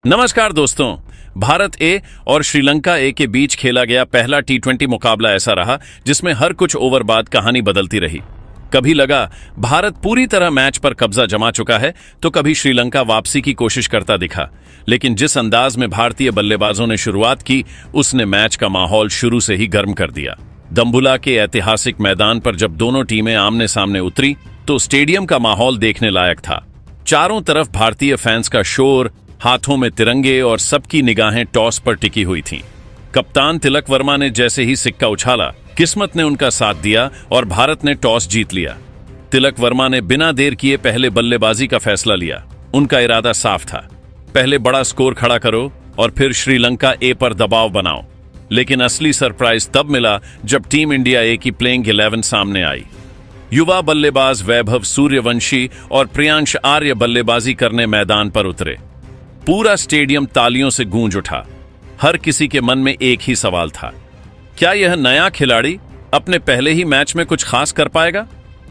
नमस्कार दोस्तों। भारत ए और श्रीलंका ए के बीच खेला गया पहला टी20 मुकाबला ऐसा रहा जिसमें हर कुछ ओवर बाद कहानी बदलती रही। कभी लगा भारत पूरी तरह मैच पर कब्जा जमा चुका है तो कभी श्रीलंका वापसी की कोशिश करता दिखा, लेकिन जिस अंदाज में भारतीय बल्लेबाजों ने शुरुआत की उसने मैच का माहौल शुरू से ही गर्म कर दिया। दम्बुला के ऐतिहासिक मैदान पर जब दोनों टीमें आमने सामने उतरी तो स्टेडियम का माहौल देखने लायक था। चारों तरफ भारतीय फैंस का शोर, हाथों में तिरंगे और सबकी निगाहें टॉस पर टिकी हुई थीं। कप्तान तिलक वर्मा ने जैसे ही सिक्का उछाला, किस्मत ने उनका साथ दिया और भारत ने टॉस जीत लिया। तिलक वर्मा ने बिना देर किए पहले बल्लेबाजी का फैसला लिया। उनका इरादा साफ था, पहले बड़ा स्कोर खड़ा करो और फिर श्रीलंका ए पर दबाव बनाओ। लेकिन असली सरप्राइज तब मिला जब टीम इंडिया ए की प्लेइंग 11 सामने आई। युवा बल्लेबाज वैभव सूर्यवंशी और प्रियांश आर्य बल्लेबाजी करने मैदान पर उतरे। पूरा स्टेडियम तालियों से गूंज उठा। हर किसी के मन में एक ही सवाल था, क्या यह नया खिलाड़ी अपने पहले ही मैच में कुछ खास कर पाएगा?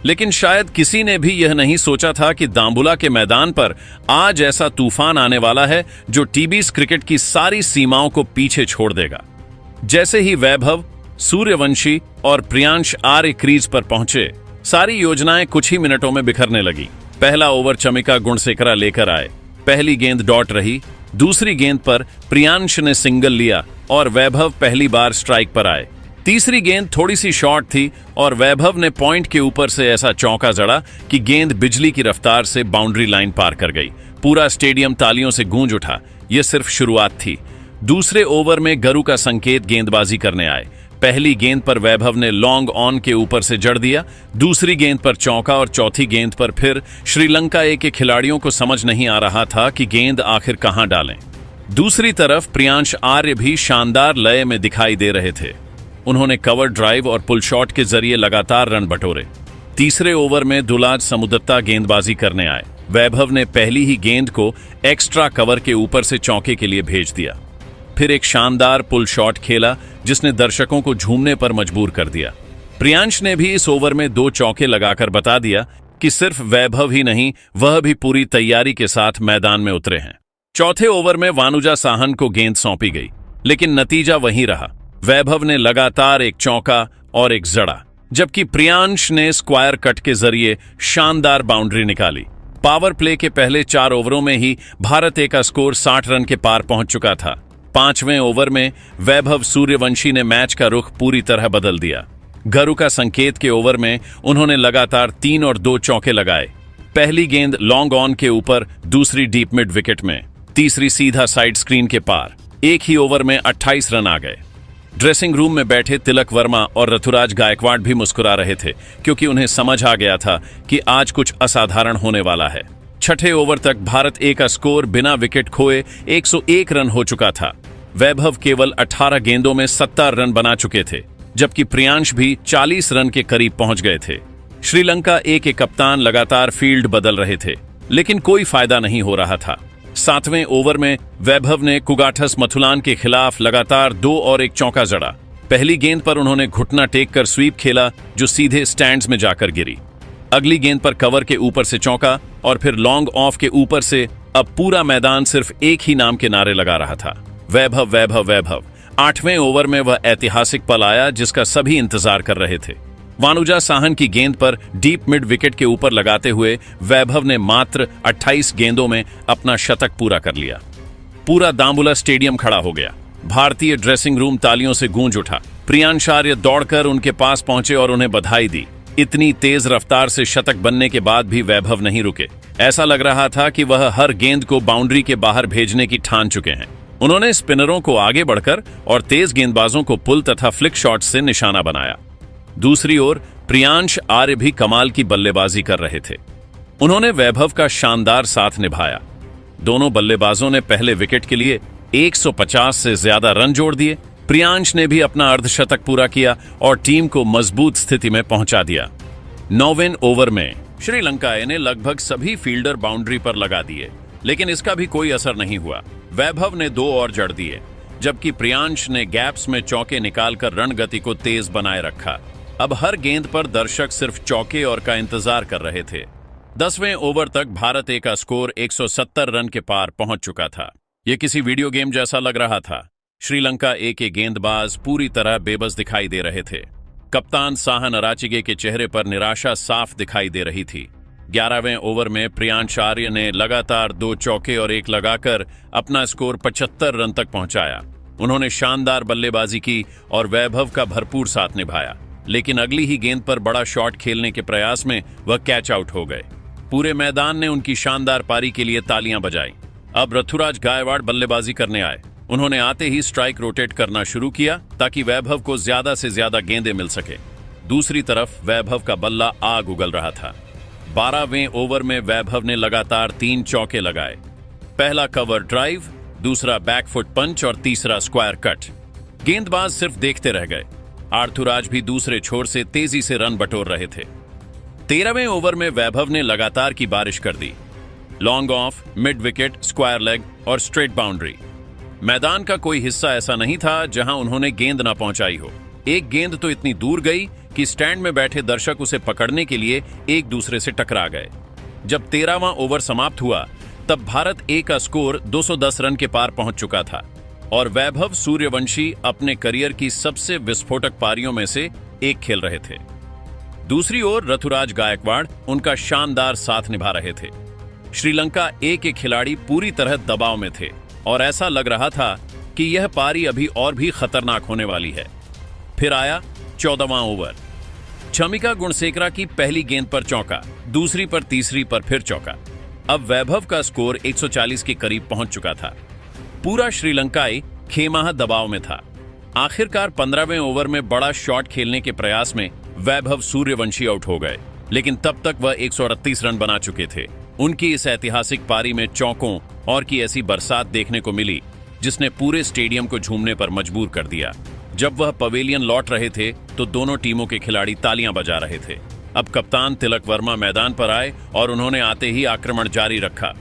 लेकिन शायद किसी ने भी यह नहीं सोचा था कि दाम्बुला के मैदान पर आज ऐसा तूफान आने वाला है जो टीबीस क्रिकेट की सारी सीमाओं को पीछे छोड़ देगा। जैसे ही वैभव, सूर्यवंशी और प्रियांश आर्य क्रीज पर पहुंचे, सारी योजनाएं कुछ ही मिनटों में बिखरने लगी। पहला ओवर चमिका गुणसेकरा लेकर आए। पहली गेंद डॉट रही। दूसरी गेंद पर प्रियांश ने सिंगल लिया और वैभव पहली बार स्ट्राइक पर आए। तीसरी गेंद थोड़ी सी शॉर्ट थी और वैभव ने पॉइंट के ऊपर से ऐसा चौका जड़ा कि गेंद बिजली की रफ्तार से बाउंड्री लाइन पार कर गई। पूरा स्टेडियम तालियों से गूंज उठा। यह सिर्फ शुरुआत थी। दूसरे ओवर में गरु का संकेत गेंदबाजी करने आए। पहली गेंद पर वैभव ने लॉन्ग ऑन के ऊपर से जड़ दिया। दूसरी गेंद पर चौका और चौथी गेंद पर फिर श्रीलंका ए के खिलाड़ियों को समझ नहीं आ रहा था कि गेंद आखिर कहां डालें। दूसरी तरफ प्रियांश आर्य भी शानदार लय में दिखाई दे रहे थे। उन्होंने कवर ड्राइव और पुल शॉट के जरिए लगातार रन बटोरे। तीसरे ओवर में दुलाज समुद्रता गेंदबाजी करने आए। वैभव ने पहली ही गेंद को एक्स्ट्रा कवर के ऊपर से चौके के लिए भेज दिया। फिर एक शानदार पुल शॉट खेला जिसने दर्शकों को झूमने पर मजबूर कर दिया। प्रियांश ने भी इस ओवर में 2 चौके लगाकर बता दिया कि सिर्फ वैभव ही नहीं, वह भी पूरी तैयारी के साथ मैदान में उतरे हैं। चौथे ओवर में वानुजा साहन को गेंद सौंपी गई, लेकिन नतीजा वही रहा। वैभव ने लगातार एक चौका और एक जड़ा, जबकि प्रियांश ने स्क्वायर कट के जरिए शानदार बाउंड्री निकाली। पावर प्ले के पहले 4 ओवरों में ही भारत ए का स्कोर 60 रन के पार पहुंच चुका था। 5वें ओवर में वैभव सूर्यवंशी ने मैच का रुख पूरी तरह बदल दिया। गरु का संकेत के ओवर में उन्होंने लगातार 3 और 2 चौके लगाए। पहली गेंद लॉन्ग ऑन के ऊपर, दूसरी डीप मिड विकेट में, तीसरी सीधा साइड स्क्रीन के पार। एक ही ओवर में 28 रन आ गए। ड्रेसिंग रूम में बैठे तिलक वर्मा और ऋतुराज गायकवाड़ भी मुस्कुरा रहे थे, क्योंकि उन्हें समझ आ गया था कि आज कुछ असाधारण होने वाला है। छठे ओवर तक भारत ए का स्कोर बिना विकेट खोए 101 रन हो चुका था। वैभव केवल 18 गेंदों में 70 रन बना चुके थे, जबकि प्रियांश भी 40 रन के करीब पहुंच गए थे। श्रीलंका ए के कप्तान लगातार फील्ड बदल रहे थे, लेकिन कोई फायदा नहीं हो रहा था। 7वें ओवर में वैभव ने कुगाठस मथुलान के खिलाफ लगातार 2 और एक चौका जड़ा। पहली गेंद पर उन्होंने घुटना टेक कर स्वीप खेला जो सीधे स्टैंड्स में जाकर गिरी। अगली गेंद पर कवर के ऊपर से चौका और फिर लॉन्ग ऑफ के ऊपर से। अब पूरा मैदान सिर्फ एक ही नाम के नारे लगा रहा था, वैभव वैभव वैभव। 8वें ओवर में वह ऐतिहासिक पल आया जिसका सभी इंतजार कर रहे थे। वानुजा साहन की गेंद पर डीप मिड विकेट के ऊपर लगाते हुए वैभव ने मात्र 28 गेंदों में अपना शतक पूरा कर लिया। पूरा दाम्बुला स्टेडियम खड़ा हो गया। भारतीय ड्रेसिंग रूम तालियों से गूंज उठा। प्रियांश आर्य दौड़कर उनके पास पहुंचे और उन्हें बधाई दी। इतनी तेज रफ्तार से शतक बनने के बाद भी वैभव नहीं रुके। ऐसा लग रहा था कि वह हर गेंद को बाउंड्री के बाहर भेजने की ठान चुके हैं। उन्होंने स्पिनरों को आगे बढ़कर और तेज गेंदबाजों को पुल तथा फ्लिक शॉट से निशाना बनाया। दूसरी ओर प्रियांश आर्य भी कमाल की बल्लेबाजी कर रहे थे। उन्होंने वैभव का शानदार साथ निभाया। दोनों बल्लेबाजों ने पहले विकेट के लिए 150 से ज्यादा रन जोड़ दिए। प्रियांश ने भी अपना अर्धशतक पूरा किया और टीम को मजबूत स्थिति में पहुंचा दिया। 9वें ओवर में श्रीलंका ने लगभग सभी फील्डर बाउंड्री पर लगा दिए, लेकिन इसका भी कोई असर नहीं हुआ। वैभव ने 2 और जड़ दिए, जबकि प्रियांश ने गैप्स में चौके निकालकर रण गति को तेज बनाए रखा। अब हर गेंद पर दर्शक सिर्फ चौके और का इंतजार कर रहे थे। 10वें ओवर तक भारत ए का स्कोर 170 रन के पार पहुंच चुका था। यह किसी वीडियो गेम जैसा लग रहा था। श्रीलंका ए के गेंदबाज पूरी तरह बेबस दिखाई दे रहे थे। कप्तान साहन अराचिगे के चेहरे पर निराशा साफ दिखाई दे रही थी। 11वें ओवर में प्रियांश आर्य ने लगातार 2 चौके और 1 लगाकर अपना स्कोर 75 रन तक पहुंचाया। उन्होंने शानदार बल्लेबाजी की और वैभव का भरपूर साथ निभाया, लेकिन अगली ही गेंद पर बड़ा शॉट खेलने के प्रयास में वह कैच आउट हो गए। पूरे मैदान ने उनकी शानदार पारी के लिए तालियां बजाई। अब ऋतुराज गायकवाड़ बल्लेबाजी करने आए। उन्होंने आते ही स्ट्राइक रोटेट करना शुरू किया ताकि वैभव को ज्यादा से ज्यादा गेंदें मिल सके। दूसरी तरफ वैभव का बल्ला आग उगल रहा था। 12वें ओवर में वैभव ने लगातार 3 चौके लगाए। पहला कवर ड्राइव, दूसरा बैकफुट पंच और तीसरा स्क्वायर कट। गेंदबाज सिर्फ देखते रह गए। ऋतुराज भी दूसरे छोर से तेजी से रन बटोर रहे थे। 13वें ओवर में वैभव ने लगातार की बारिश कर दी। Long off, mid wicket, square leg और स्ट्रेट बाउंड्री। मैदान का कोई हिस्सा ऐसा नहीं था जहां उन्होंने गेंद न पहुंचाई हो। एक गेंद तो इतनी दूर गई कि स्टैंड में बैठे दर्शक उसे पकड़ने के लिए एक दूसरे से टकरा गए। जब 13वां ओवर समाप्त हुआ तब भारत ए का स्कोर 210 रन के पार पहुंच चुका था और वैभव सूर्यवंशी अपने करियर की सबसे विस्फोटक पारियों में से एक खेल रहे थे। दूसरी ओर ऋतुराज गायकवाड़ उनका शानदार साथ निभा रहे थे। श्रीलंका ए के खिलाड़ी पूरी तरह दबाव में थे और ऐसा लग रहा था कि यह पारी अभी और भी खतरनाक होने वाली है। फिर आया 14वां ओवर। शमिका गुणसेकरा की पहली गेंद पर चौका, दूसरी पर, तीसरी पर फिर चौका। अब वैभव का स्कोर 140 के करीब पहुंच चुका था। पूरा श्रीलंकाई खेमाह दबाव में था। आखिरकार 15वें ओवर में बड़ा शॉट खेलने के प्रयास में वैभव सूर्यवंशी आउट हो गए, लेकिन तब तक वह 138 रन बना चुके थे। उनकी इस ऐतिहासिक पारी में चौकों और की ऐसी बरसात देखने को मिली जिसने पूरे स्टेडियम को झूमने पर मजबूर कर दिया। जब वह पवेलियन लौट रहे थे तो दोनों टीमों के खिलाड़ी तालियां बजा रहे थे। अब कप्तान तिलक वर्मा मैदान पर आए और उन्होंने आते ही आक्रमण जारी रखा।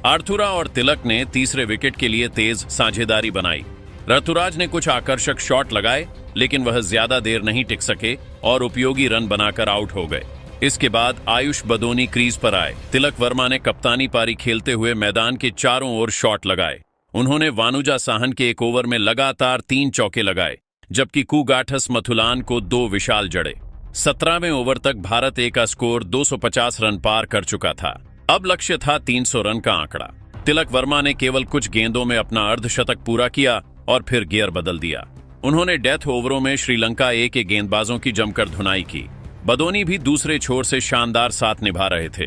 आर्थुरा और तिलक ने तीसरे विकेट के लिए तेज साझेदारी बनाई। ऋतुराज ने कुछ आकर्षक शॉट लगाए, लेकिन वह ज्यादा देर नहीं टिक सके और उपयोगी रन बनाकर आउट हो गए। इसके बाद आयुष बदोनी क्रीज पर आए। तिलक वर्मा ने कप्तानी पारी खेलते हुए मैदान के चारों ओर शॉट लगाए। उन्होंने वानुजा साहन के एक ओवर में लगातार 3 चौके लगाए, जबकि कुगाठस मथुलान को 2 विशाल जड़े। 17वें ओवर तक भारत ए का स्कोर 250 रन पार कर चुका था। अब लक्ष्य था 300 रन का आंकड़ा। तिलक वर्मा ने केवल कुछ गेंदों में अपना अर्धशतक पूरा किया और फिर गियर बदल दिया। उन्होंने डेथ ओवरों में श्रीलंका ए के गेंदबाजों की जमकर धुनाई की। बदोनी भी दूसरे छोर से शानदार साथ निभा रहे थे।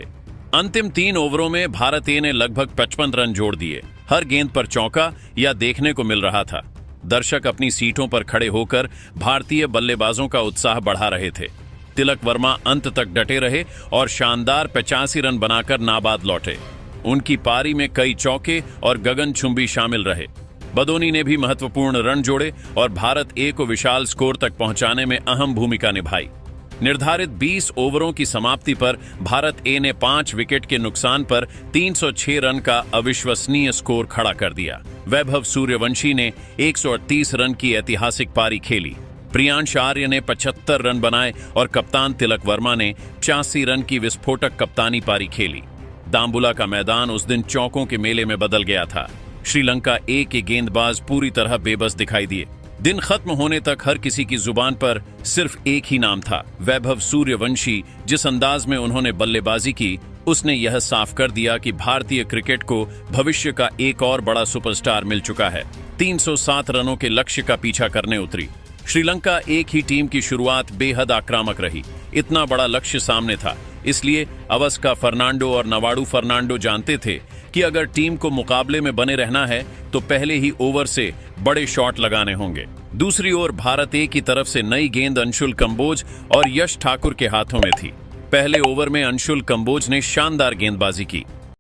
अंतिम 3 ओवरों में भारत ए ने लगभग 55 रन जोड़ दिए। हर गेंद पर चौका या देखने को मिल रहा था। दर्शक अपनी सीटों पर खड़े होकर भारतीय बल्लेबाजों का उत्साह बढ़ा रहे थे। तिलक वर्मा अंत तक डटे रहे और शानदार 85 रन बनाकर नाबाद लौटे। उनकी पारी में कई चौके और गगनचुंबी शामिल रहे। बदोनी ने भी महत्वपूर्ण रन जोड़े और भारत ए को विशाल स्कोर तक पहुंचाने में अहम भूमिका निभाई। निर्धारित 20 ओवरों की समाप्ति पर भारत ए ने 5 विकेट के नुकसान पर 306 रन का अविश्वसनीय स्कोर खड़ा कर दिया। वैभव सूर्यवंशी ने 138 रन की ऐतिहासिक पारी खेली। प्रियांश आर्य ने 75 रन बनाए और कप्तान तिलक वर्मा ने 85 रन की विस्फोटक कप्तानी पारी खेली। दाम्बुला का मैदान उस दिन चौकों के मेले में बदल गया था। श्रीलंका ए के गेंदबाज पूरी तरह बेबस दिखाई दिए। दिन खत्म होने तक हर किसी की जुबान पर सिर्फ एक ही नाम था, वैभव सूर्यवंशी। जिस अंदाज में उन्होंने बल्लेबाजी की, उसने यह साफ कर दिया कि भारतीय क्रिकेट को भविष्य का एक और बड़ा सुपरस्टार मिल चुका है। 307 रनों के लक्ष्य का पीछा करने उतरी श्रीलंका। एक ही टीम की शुरुआत बेहद आक्रामक रही। इतना बड़ा लक्ष्य सामने था, इसलिए अवस्का फर्नांडो और नवाडू फर्नांडो जानते थे कि अगर टीम को मुकाबले में बने रहना है तो पहले ही ओवर से बड़े शॉट लगाने होंगे। दूसरी ओर भारत ए की तरफ से नई गेंद अंशुल कंबोज और यश ठाकुर के हाथों में थी। पहले ओवर में अंशुल कंबोज ने शानदार गेंदबाजी की।